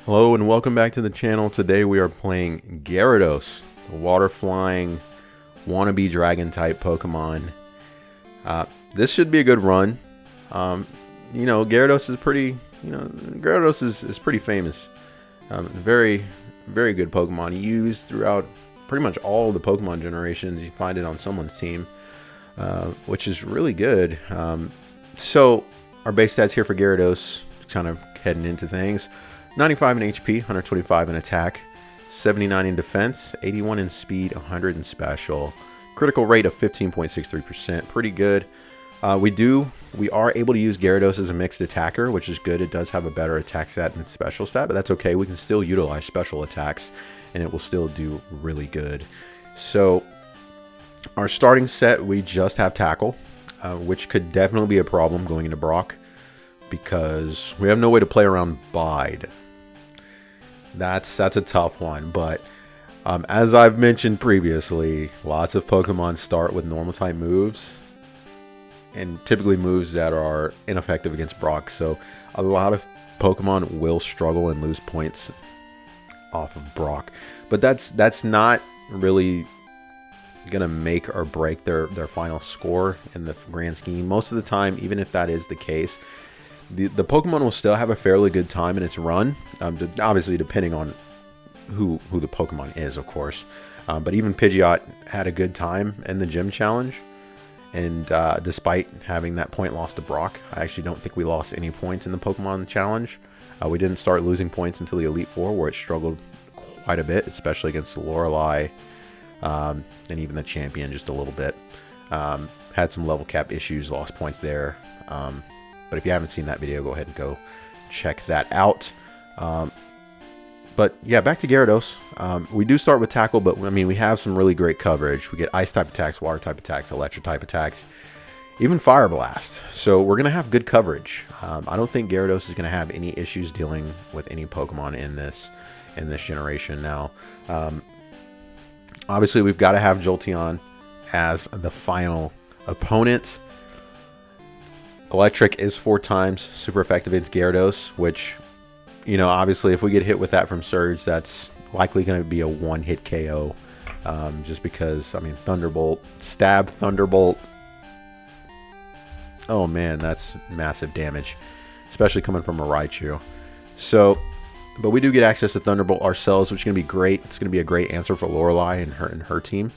Hello and welcome back to the channel. Today we are playing Gyarados, the water flying wannabe dragon type Pokemon. This should be a good run. Gyarados is pretty, Gyarados is pretty famous. Very good Pokemon used throughout pretty much all the Pokemon generations. You find it on someone's team, which is really good. So our base stats here for Gyarados, kind of heading into things. 95 in HP, 125 in attack, 79 in defense, 81 in speed, 100 in special. Critical rate of 15.63%, pretty good. We are able to use Gyarados as a mixed attacker, which is good. It does have a better attack stat than special stat, but that's okay. We can still utilize special attacks, and it will still do really good. So our starting set, we just have Tackle, which could definitely be a problem going into Brock, because we have no way to play around Bide. That's a tough one, but as I've mentioned previously, lots of Pokemon start with normal type moves, and typically moves that are ineffective against Brock. So a lot of Pokemon will struggle and lose points off of Brock, but that's not really gonna make or break their final score in the grand scheme. Most of the time, even if that is the case, the Pokemon will still have a fairly good time in its run, obviously depending on who the Pokemon is, of course. But even Pidgeot had a good time in the gym challenge, and despite having that point loss to Brock, I actually don't think we lost any points in the Pokemon challenge. We didn't start losing points until the Elite Four, where it struggled quite a bit, especially against the Lorelei, and even the champion just a little bit. Had some level cap issues, lost points there. But if you haven't seen that video, go ahead and go check that out. But yeah, back to Gyarados. We do start with Tackle, but I mean, we have some really great coverage. We get Ice type attacks, Water type attacks, Electric type attacks, even Fire Blast. So we're going to have good coverage. I don't think Gyarados is going to have any issues dealing with any Pokemon in this generation now. Obviously, we've got to have Jolteon as the final opponent. Electric is 4 times super effective against Gyarados, which, obviously if we get hit with that from Surge, that's likely going to be a one-hit KO. Just because, I mean, Thunderbolt, Stab, Thunderbolt. Oh man, that's massive damage, especially coming from a Raichu. So, but we do get access to Thunderbolt ourselves, which is going to be great. It's going to be a great answer for Lorelei and her team.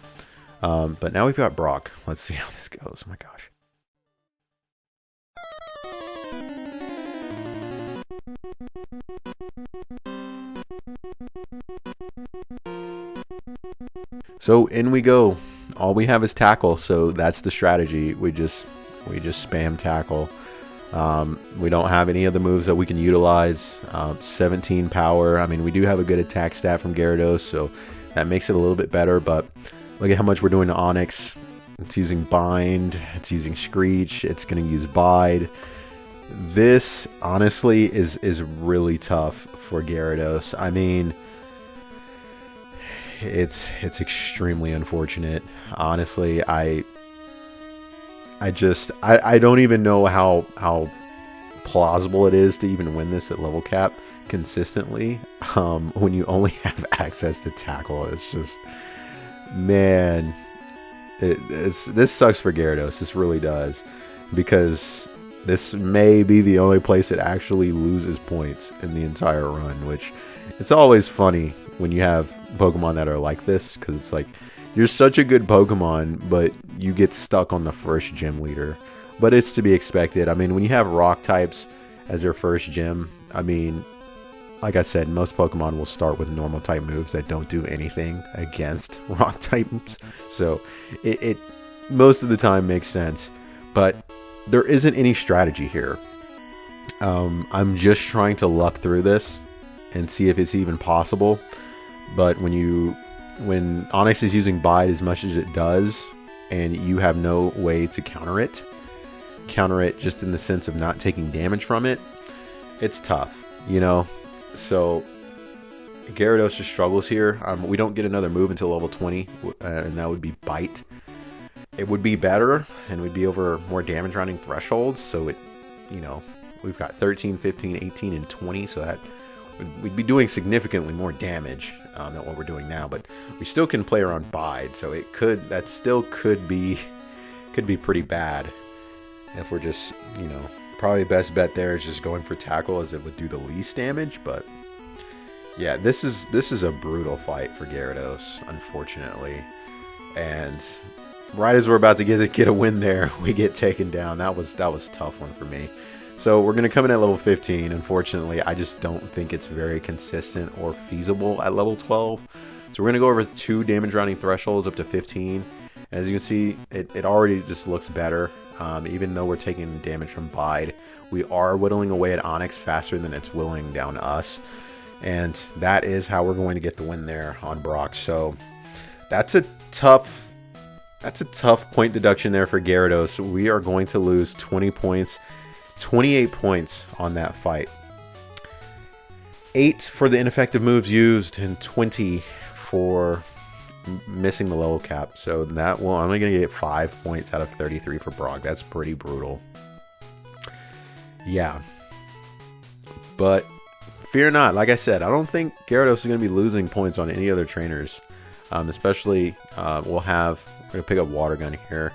But now we've got Brock. Let's see how this goes. Oh my gosh. So in we go. All we have is Tackle, so that's the strategy. We just spam Tackle. We don't have any of the moves that we can utilize. 17 power. I mean, we do have a good attack stat from Gyarados, so that makes it a little bit better. But look at how much we're doing to Onix. It's using Bind. It's using Screech. It's going to use Bide. This honestly is really tough for Gyarados. I mean, it's extremely unfortunate. Honestly, I don't even know how plausible it is to even win this at level cap consistently. When you only have access to Tackle, it's just, man, this sucks for Gyarados. This really does, because this may be the only place it actually loses points in the entire run, which it's always funny when you have Pokemon that are like this, because it's like, you're such a good Pokemon, but you get stuck on the first gym leader. But it's to be expected. I mean, when you have rock types as your first gym, I mean, like I said, most Pokemon will start with normal type moves that don't do anything against rock types. So it most of the time makes sense. But there isn't any strategy here. I'm just trying to luck through this and see if it's even possible. But when Onix is using Bide as much as it does, and you have no way to counter it just in the sense of not taking damage from it, it's tough, So Gyarados just struggles here. We don't get another move until level 20, and that would be Bite. It would be better, and we'd be over more damage rounding thresholds, so we've got 13, 15, 18, and 20, so that we'd be doing significantly more damage than what we're doing now, but we still can play around Bide, so that still could be pretty bad if we're just, you know, probably the best bet there is just going for tackle as it would do the least damage. But yeah, this is a brutal fight for Gyarados, unfortunately, and right as we're about to get a win there, we get taken down. That was a tough one for me. So we're going to come in at level 15. Unfortunately, I just don't think it's very consistent or feasible at level 12. So we're going to go over 2 damage rounding thresholds up to 15. As you can see, it already just looks better. Even though we're taking damage from Bide, we are whittling away at Onix faster than it's whittling down to us. And that is how we're going to get the win there on Brock. So that's a tough point deduction there for Gyarados. We are going to lose 20 points. 28 points on that fight. 8 for the ineffective moves used and 20 for missing the level cap. So that I'm only going to get 5 points out of 33 for Brock. That's pretty brutal. Yeah. But fear not. Like I said, I don't think Gyarados is going to be losing points on any other trainers. Especially, we're going to pick up Water Gun here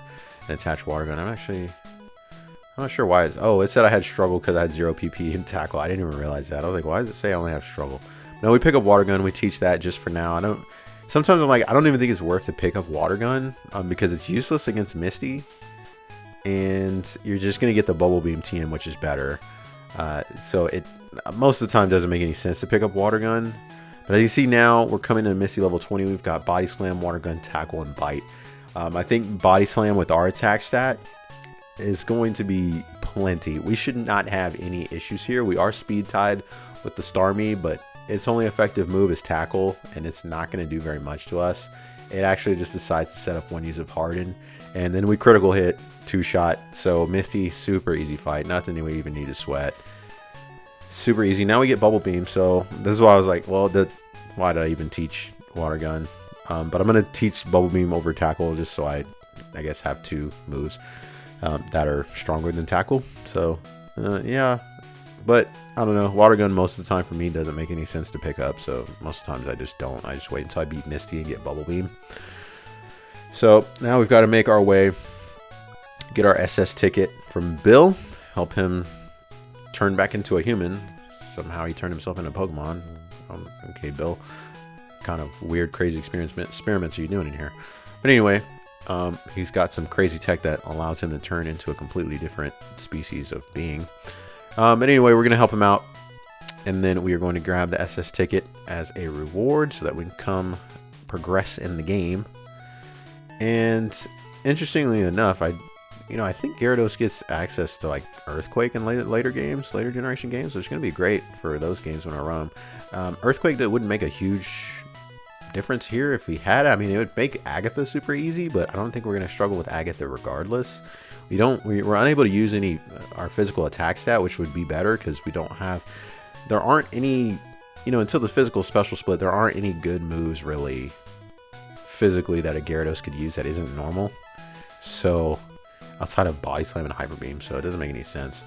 and attach Water Gun. I'm not sure why. It said I had struggle because I had 0 PP in tackle. I didn't even realize that. I was like, why does it say I only have struggle? No, we pick up Water Gun. We teach that just for now. Sometimes I'm like, I don't even think it's worth to pick up Water Gun because it's useless against Misty. And you're just going to get the Bubble Beam TM, which is better. So it most of the time doesn't make any sense to pick up Water Gun. But as you see now, we're coming to Misty level 20. We've got Body Slam, Water Gun, Tackle, and Bite. I think Body Slam with our attack stat is going to be plenty. We should not have any issues here. We are speed tied with the Starmie, but its only effective move is Tackle, and it's not going to do very much to us. It actually just decides to set up one use of Harden, and then we critical hit 2-shot. So Misty, super easy fight. Nothing we even need to sweat. Super easy. Now we get Bubble Beam, so this is why I was like, well, why did I even teach Water Gun? But I'm going to teach Bubble Beam over Tackle just so I guess have 2 moves that are stronger than Tackle. So yeah, but I don't know, Water Gun most of the time for me doesn't make any sense to pick up, so most of the times I just don't. I just wait until I beat Misty and get Bubble Beam. So now we've got to make our way, get our SS ticket from Bill, help him turn back into a human. Somehow he turned himself into a Pokemon. Okay, Bill, kind of weird, crazy experiments are you doing in here? But anyway, he's got some crazy tech that allows him to turn into a completely different species of being. But anyway, we're going to help him out. And then we are going to grab the SS ticket as a reward so that we can progress in the game. And interestingly enough, I think Gyarados gets access to like Earthquake in later generation games. So it's going to be great for those games when I run them. Earthquake, that wouldn't make a huge difference here if we had it. I mean, it would make Agatha super easy, but I don't think we're going to struggle with Agatha regardless. We're unable to use our physical attack stat, which would be better because there aren't any, until the physical special split, there aren't any good moves really physically that a Gyarados could use that isn't normal. So outside of Body Slam and Hyper Beam, so it doesn't make any sense.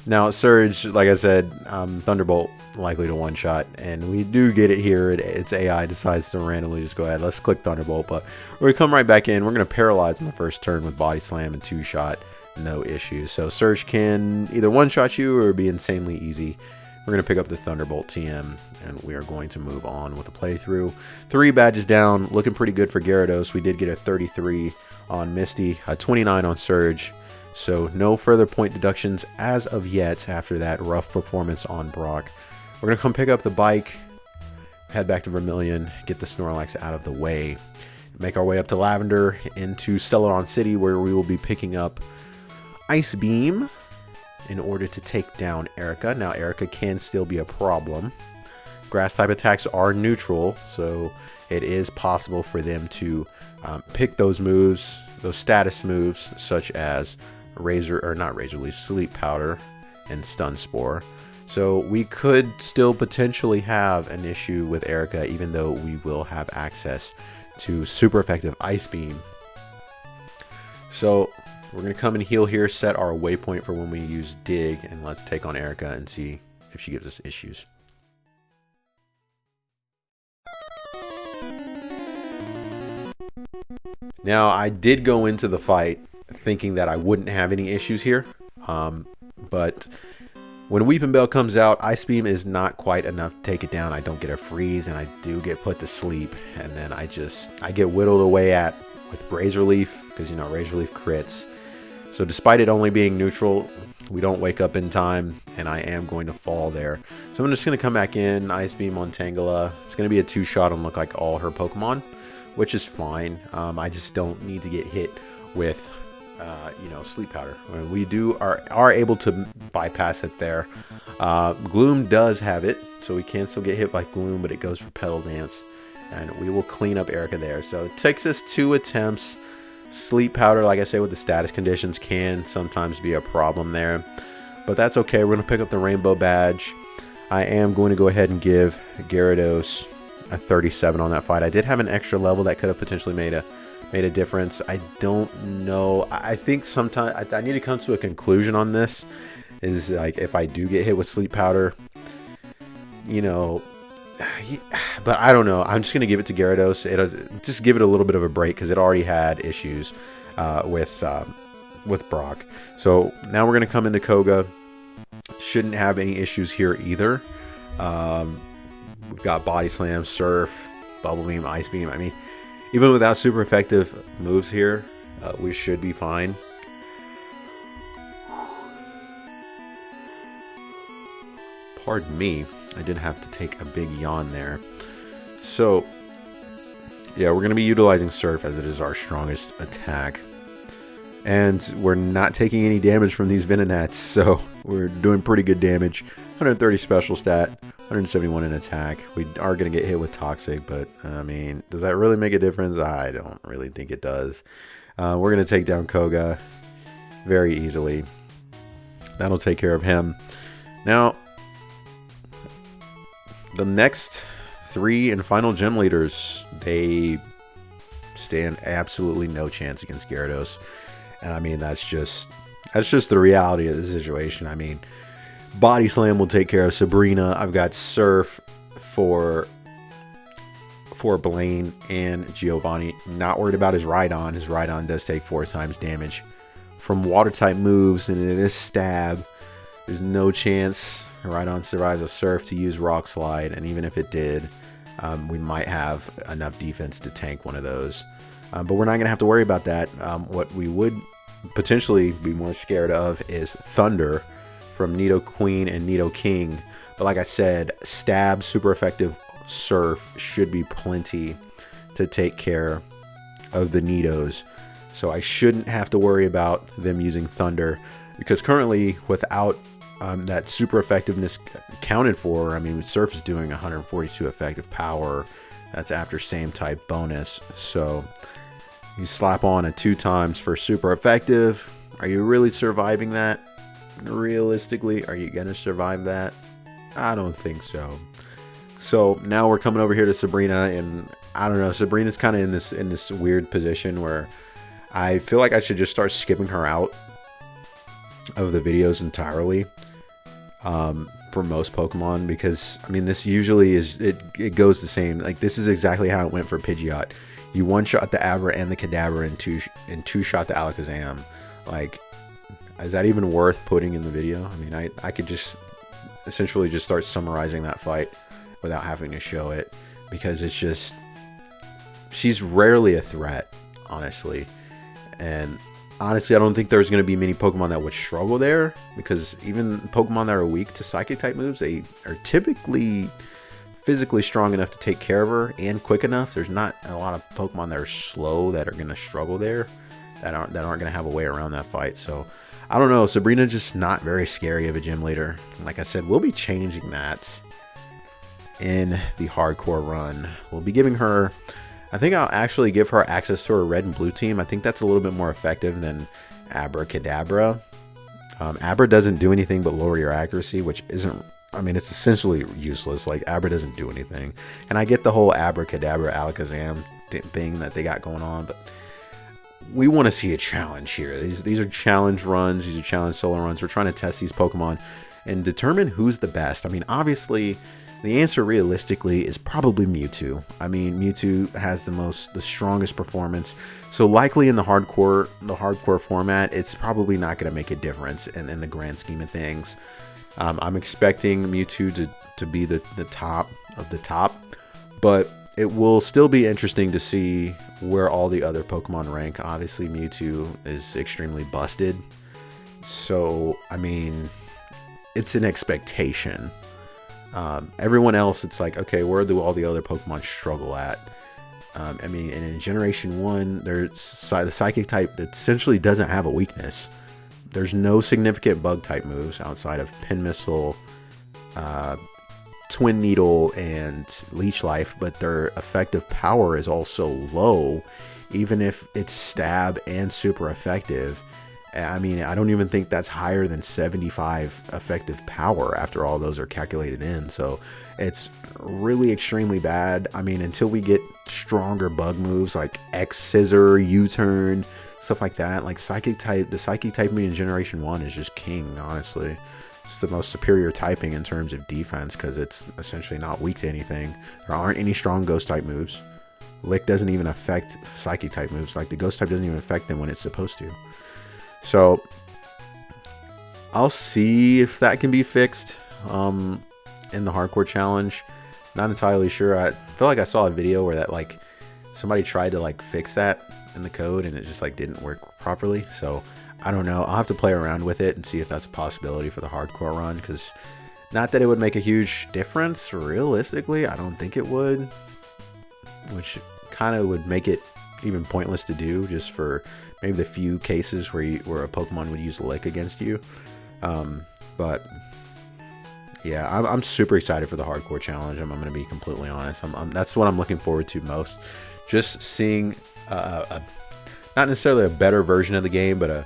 Now Surge, like I said, Thunderbolt likely to one-shot, and we do get it here. Its AI decides to randomly just go ahead. Let's click Thunderbolt, but we're going to come right back in. We're going to paralyze in the first turn with Body Slam and 2-shot, no issues. So Surge can either one-shot you or be insanely easy. We're going to pick up the Thunderbolt TM, and we are going to move on with the playthrough. 3 badges down, looking pretty good for Gyarados. We did get a 33 on Misty, a 29 on Surge. So no further point deductions as of yet after that rough performance on Brock. We're going to come pick up the bike, head back to Vermilion, get the Snorlax out of the way, make our way up to Lavender into Celadon City, where we will be picking up Ice Beam in order to take down Erica. Now Erica can still be a problem. Grass type attacks are neutral, so it is possible for them to pick those moves, those status moves, such as Sleep Powder and Stun Spore. So we could still potentially have an issue with Erica, even though we will have access to super effective Ice Beam. So we're going to come and heal here, set our waypoint for when we use Dig, and let's take on Erica and see if she gives us issues. Now, I did go into the fight thinking that I wouldn't have any issues here, but when Weeping Bell comes out, Ice Beam is not quite enough to take it down. I don't get a freeze, and I do get put to sleep, and then I get whittled away at with Razor Leaf, because, you know, Razor Leaf crits. So despite it only being neutral, we don't wake up in time, and I am going to fall there. So I'm just going to come back in, Ice Beam on Tangela. It's going to be a 2-shot on look like all her Pokemon, which is fine. I just don't need to get hit with, you know, Sleep Powder. We are able to bypass it there. Gloom does have it, so we can still get hit by Gloom, but it goes for Petal Dance, and we will clean up Erica there. So it takes us 2 attempts. Sleep Powder, like I say, with the status conditions can sometimes be a problem there, but that's okay. We're going to pick up the Rainbow Badge. I am going to go ahead and give Gyarados a 37 on that fight. I did have an extra level that could have potentially made a difference. I don't know. I think sometimes I need to come to a conclusion on this. Is like, if I do get hit with Sleep Powder, you know, but I don't know. I'm just going to give it to Gyarados. Just give it a little bit of a break, because it already had issues with Brock. So now we're going to come into Koga. Shouldn't have any issues here either. We've got Body Slam, Surf, Bubble Beam, Ice Beam. I mean, even without super effective moves here, we should be fine. Pardon me. I did have to take a big yawn there. So, yeah, we're going to be utilizing Surf, as it is our strongest attack. And we're not taking any damage from these Venonats, so we're doing pretty good damage. 130 special stat, 171 in attack. We are going to get hit with Toxic, but, I mean, does that really make a difference? I don't really think it does. We're going to take down Koga very easily. That'll take care of him. Now, the next 3 and final gym leaders, they stand absolutely no chance against Gyarados. And I mean, that's just the reality of the situation. I mean, Body Slam will take care of Sabrina. I've got Surf for Blaine and Giovanni. Not worried about his Rhydon. His Rhydon does take 4 times damage from water type moves, and it is Stab. There's no chance Rhydon survives a Surf to use Rock Slide, and even if it did, we might have enough defense to tank one of those. But we're not going to have to worry about that. What we would potentially be more scared of is Thunder from Nido Queen and Nido King. But like I said, Stab, super effective, Surf should be plenty to take care of the Nidos. So I shouldn't have to worry about them using Thunder, because currently, without that super effectiveness accounted for, I mean, Surf is doing 142 effective power. That's after same type bonus. So you slap on a 2 times for super effective. Are you really surviving that? Realistically, are you gonna survive that? I don't think so. So now we're coming over here to Sabrina, and I don't know, Sabrina's kind of in this weird position where I feel like I should just start skipping her out of the videos entirely. For most Pokemon, because I mean, this usually is it goes the same. Like, this is exactly how it went for Pidgeot. You 1-shot the Abra and the Kadabra, and 2-shot the Alakazam. Like, is that even worth putting in the video? I mean, I could just essentially just start summarizing that fight without having to show it, because it's just, she's rarely a threat, honestly. And honestly, I don't think there's going to be many Pokemon that would struggle there, because even Pokemon that are weak to Psychic type moves, they are typically physically strong enough to take care of her and quick enough. There's not a lot of Pokemon that are slow that are going to struggle there, that aren't going to have a way around that fight. So I don't know. Sabrina just not very scary of a gym leader. Like I said, we'll be changing that in the hardcore run. We'll be giving her, I think I'll actually give her access to her red and blue team. I think that's a little bit more effective than Abracadabra. Abra doesn't do anything but lower your accuracy, which isn't, I mean, it's essentially useless. Like, Abra doesn't do anything. And I get the whole Abracadabra Alakazam thing that they got going on, but we want to see a challenge here. These are challenge runs. These are challenge solo runs. We're trying to test these Pokemon and determine who's the best. I mean, obviously, The answer realistically is probably Mewtwo. I mean, Mewtwo has the strongest performance, so likely in the hardcore format, it's probably not going to make a difference in the grand scheme of things. I'm expecting Mewtwo to be the top of the top, but it will still be interesting to see where all the other Pokemon rank. Obviously, Mewtwo is extremely busted, so I mean, it's an expectation. Everyone else, it's like, okay, where do all the other Pokemon struggle at? I mean, and in Generation 1, there's the Psychic type that essentially doesn't have a weakness. There's no significant bug type moves outside of Pin Missile, Twin Needle, and Leech Life, but their effective power is also low, even if it's Stab and super effective. I mean, I don't even think that's higher than 75 effective power after all those are calculated in. So it's really extremely bad. I mean, until we get stronger bug moves like X Scissor, U-Turn, stuff like that, like the Psychic type in Generation 1 is just king, honestly. It's the most superior typing in terms of defense because it's essentially not weak to anything. There aren't any strong Ghost type moves. Lick doesn't even affect Psychic type moves. Like the Ghost type doesn't even affect them when it's supposed to. So I'll see if that can be fixed in the hardcore challenge. Not entirely sure. I feel like I saw a video where that like somebody tried to like fix that in the code and it just like didn't work properly. So I don't know. I'll have to play around with it and see if that's a possibility for the hardcore run, because not that it would make a huge difference. Realistically, I don't think it would, which kind of would make it even pointless to do just for maybe the few cases where a Pokemon would use Lick against you. But yeah, I'm super excited for the hardcore challenge. I'm going to be completely honest. That's what I'm looking forward to most. Just seeing not necessarily a better version of the game, but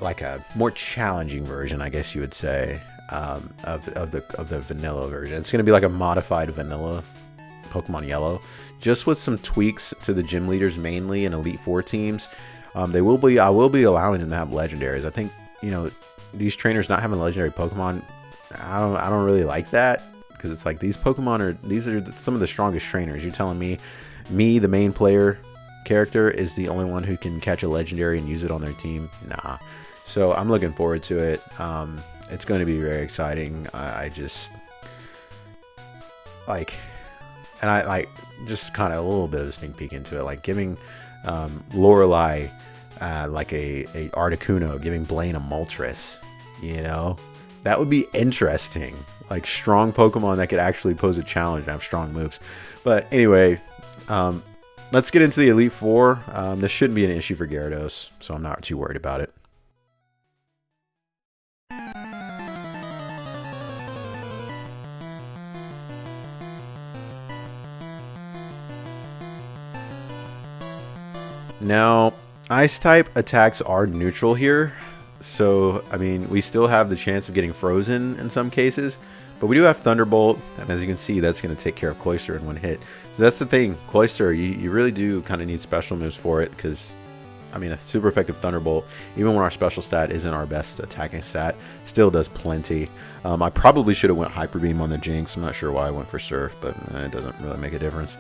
like a more challenging version, I guess you would say, of the vanilla version. It's going to be like a modified vanilla Pokemon Yellow, just with some tweaks to the gym leaders mainly in Elite Four teams. I will be allowing them to have legendaries. I think, you know, these trainers not having legendary Pokemon, I don't really like that, because it's like these Pokemon these are some of the strongest trainers. You're telling me the main player character is the only one who can catch a legendary and use it on their team? Nah. So I'm looking forward to it. It's going to be very exciting. I just like, and I like just kind of a little bit of a sneak peek into it, like giving Lorelei like a Articuno, giving Blaine a Moltres, you know, that would be interesting. Like strong Pokemon that could actually pose a challenge and have strong moves. But anyway, let's get into the Elite Four. This shouldn't be an issue for Gyarados, so I'm not too worried about it. Now, Ice type attacks are neutral here, so I mean, we still have the chance of getting frozen in some cases, but we do have Thunderbolt, and as you can see, that's going to take care of Cloyster in one hit. So that's the thing, Cloyster, you really do kind of need special moves for it, because I mean, a super effective Thunderbolt, even when our special stat isn't our best attacking stat, still does plenty. I probably should have went Hyper Beam on the Jinx. I'm not sure why I went for Surf, but it doesn't really make a difference.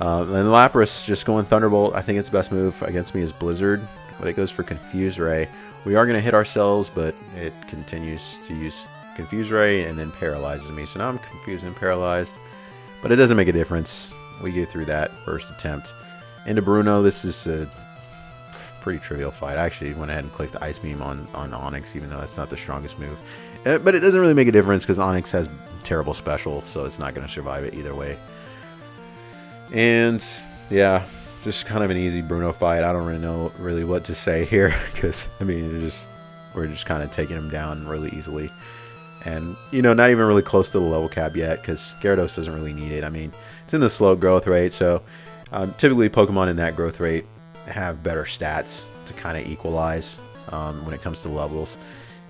And Lapras just going Thunderbolt. I think its best move against me is Blizzard, but it goes for Confuse Ray. We are going to hit ourselves, but it continues to use Confuse Ray and then paralyzes me. So now I'm confused and paralyzed, but it doesn't make a difference. We get through that first attempt. Into Bruno, this is a pretty trivial fight. I actually went ahead and clicked Ice Beam on Onix, even though that's not the strongest move. But it doesn't really make a difference because Onix has terrible special, so it's not going to survive it either way. And yeah, just kind of an easy Bruno fight. I don't really know what to say here, because I mean, we're just kind of taking him down really easily, and you know, not even really close to the level cap yet, because Gyarados doesn't really need it. I mean, it's in the slow growth rate, so typically Pokemon in that growth rate have better stats to kind of equalize when it comes to levels.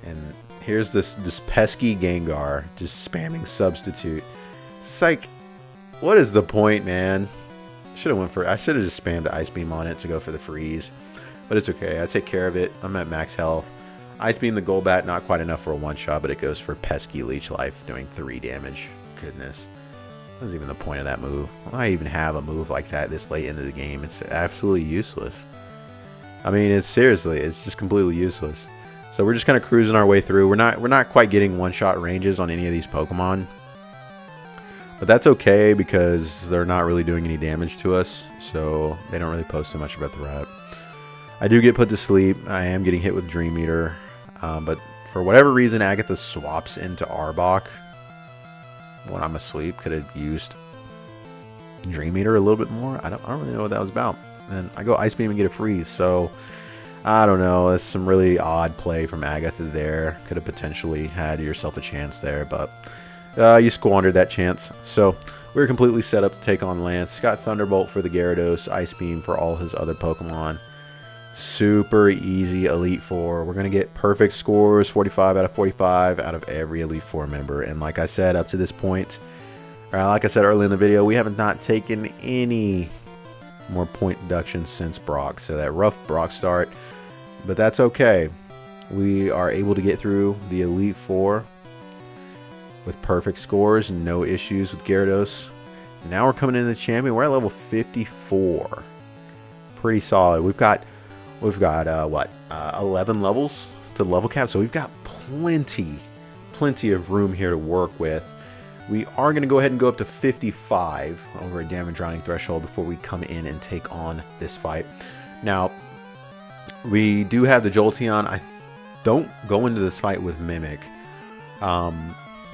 And here's this pesky Gengar just spamming Substitute. It's like, what is the point, man? I should have just spammed Ice Beam on it to go for the freeze, but it's okay. I take care of it. I'm at max health. Ice Beam the Golbat, not quite enough for a one-shot, but it goes for pesky Leech Life, doing 3 damage. goodness. What was even the point of that move? Why even have a move like that this late into the game? It's absolutely useless. I mean, it's just completely useless. So we're just kind of cruising our way through. We're not quite getting one-shot ranges on any of these Pokemon. But that's okay because they're not really doing any damage to us. So they don't really pose so much of a threat. I do get put to sleep. I am getting hit with Dream Eater. But for whatever reason, Agatha swaps into Arbok when I'm asleep. Could have used Dream Eater a little bit more. I don't really know what that was about. And I go Ice Beam and get a freeze. So I don't know. That's some really odd play from Agatha there. Could have potentially had yourself a chance there, but you squandered that chance. So we're completely set up to take on Lance. Got Thunderbolt for the Gyarados, Ice Beam for all his other Pokemon. Super easy Elite Four. We're going to get perfect scores, 45 out of 45 out of every Elite Four member. And like I said, up to this point, like I said earlier in the video, we have not taken any more point deductions since Brock. So that rough Brock start, but that's okay. We are able to get through the Elite Four with perfect scores and no issues with Gyarados. Now we're coming into the champion. We're at level 54. Pretty solid. We've got what, 11 levels to level cap, so we've got plenty of room here to work with. We are going to go ahead and go up to 55 over a damage rounding threshold before we come in and take on this fight. Now, we do have the Jolteon. I don't go into this fight with Mimic,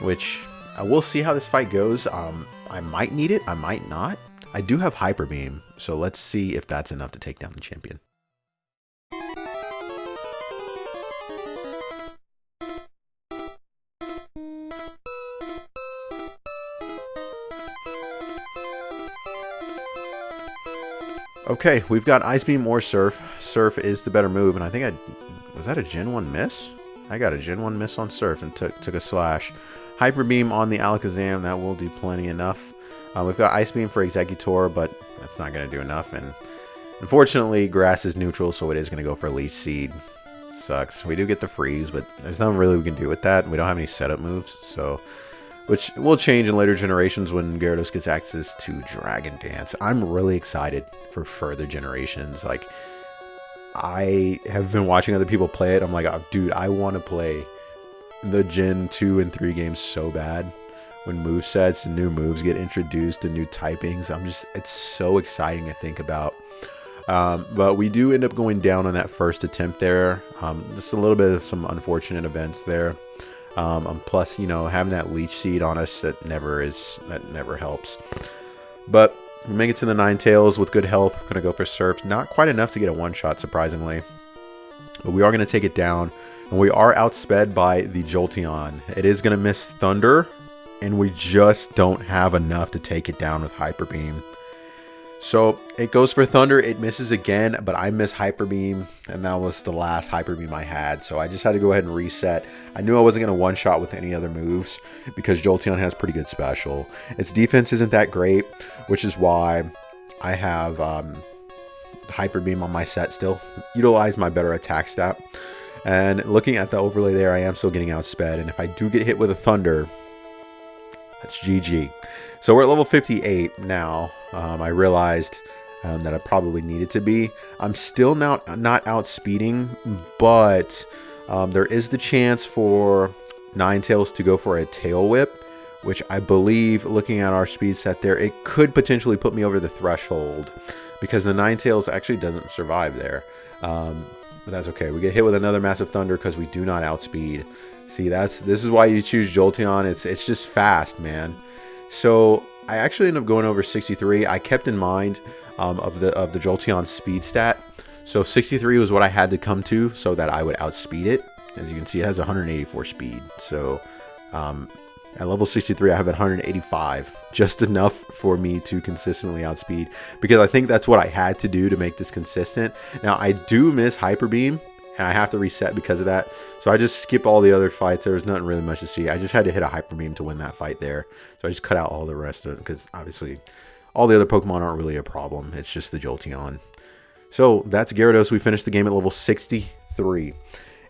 which we'll see how this fight goes. I might need it, I might not. I do have Hyper Beam, so let's see if that's enough to take down the champion. Okay, we've got Ice Beam or Surf. Surf is the better move, and I think was that a Gen 1 miss? I got a Gen 1 miss on Surf and took a slash. Hyper Beam on the Alakazam, that will do plenty enough. We've got Ice Beam for Exeggutor, but that's not going to do enough. And unfortunately, Grass is neutral, so it is going to go for Leech Seed. Sucks. We do get the freeze, but there's nothing really we can do with that. We don't have any setup moves, so which will change in later generations when Gyarados gets access to Dragon Dance. I'm really excited for further generations. Like, I have been watching other people play it. I'm like, oh, dude, I want to play the Gen 2 and 3 games so bad. When movesets and new moves get introduced and new typings, it's so exciting to think about. But we do end up going down on that first attempt there. Just a little bit of some unfortunate events there. Plus, you know, having that Leech Seed on us, that never helps. But we make it to the Ninetales with good health. We're going to go for Surf. Not quite enough to get a one-shot, surprisingly. But we are going to take it down. And we are outsped by the Jolteon. It is going to miss Thunder. And we just don't have enough to take it down with Hyper Beam. So it goes for Thunder. It misses again, but I miss Hyper Beam, and that was the last Hyper Beam I had. So I just had to go ahead and reset. I knew I wasn't going to one-shot with any other moves because Jolteon has pretty good special. Its defense isn't that great, which is why I have Hyper Beam on my set still. Utilize my better attack stat. And looking at the overlay there, I am still getting outsped. And if I do get hit with a Thunder, that's GG. So we're at level 58 now. I realized that I probably needed to be. I'm still not outspeeding, but there is the chance for Ninetales to go for a Tail Whip, which I believe, looking at our speed set there, it could potentially put me over the threshold because the Ninetales actually doesn't survive there. But that's okay. We get hit with another Massive Thunder because we do not outspeed. See, this is why you choose Jolteon. It's just fast, man. So I actually ended up going over 63. I kept in mind of the Jolteon speed stat. So 63 was what I had to come to so that I would outspeed it. As you can see, it has 184 speed. So at level 63, I have 185. Just enough for me to consistently outspeed. Because I think that's what I had to do to make this consistent. Now, I do miss Hyper Beam. And I have to reset because of that. So I just skip all the other fights. There was nothing really much to see. I just had to hit a Hyper Beam to win that fight there. So I just cut out all the rest of it. Because obviously all the other Pokemon aren't really a problem. It's just the Jolteon. So that's Gyarados. We finished the game at level 63.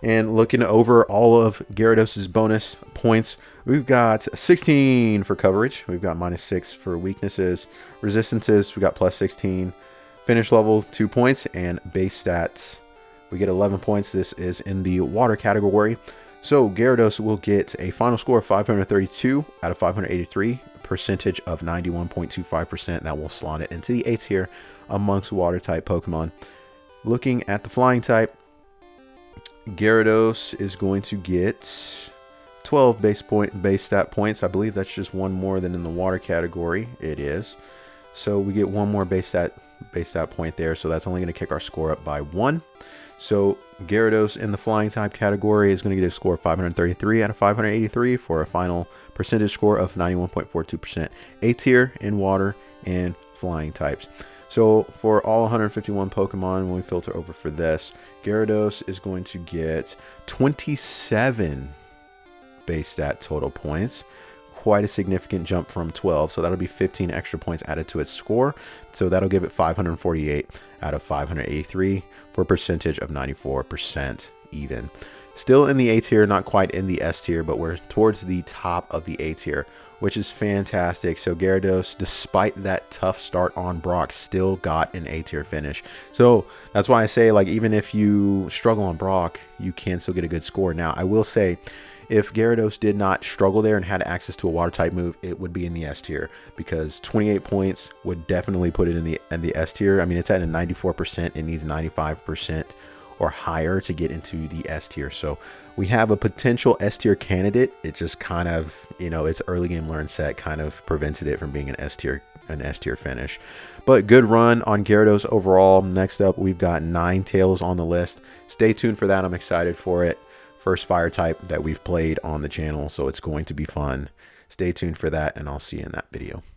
And looking over all of Gyarados' bonus points, we've got 16 for coverage. We've got -6 for weaknesses. Resistances, we got +16. Finish level, 2 points. And base stats, we get 11 points. This is in the water category. So Gyarados will get a final score of 532 out of 583, percentage of 91.25%. That will slot it into the A tier amongst water type Pokemon. Looking at the flying type, Gyarados is going to get 12 base stat points. I believe that's just one more than in the water category. It is. So we get one more base stat point there. So that's only going to kick our score up by 1. So Gyarados in the flying type category is going to get a score of 533 out of 583 for a final percentage score of 91.42%. A tier in water and flying types. So for all 151 Pokemon, when we filter over for this, Gyarados is going to get 27 base stat total points. Quite a significant jump from 12. So that'll be 15 extra points added to its score. So that'll give it 548 out of 583 for a percentage of 94% even. Still in the A tier, not quite in the S tier, but we're towards the top of the A tier, which is fantastic. So Gyarados, despite that tough start on Brock, still got an A tier finish. So that's why I say, like, even if you struggle on Brock, you can still get a good score. Now, I will say, if Gyarados did not struggle there and had access to a water type move, it would be in the S tier, because 28 points would definitely put it in the S tier. I mean, it's at a 94%. It needs 95% or higher to get into the S tier. So we have a potential S tier candidate. It just kind of, you know, its early game learn set kind of prevented it from being an S tier finish. But good run on Gyarados overall. Next up, we've got Ninetales on the list. Stay tuned for that. I'm excited for it. First fire type that we've played on the channel, so it's going to be fun. Stay tuned for that, and I'll see you in that video.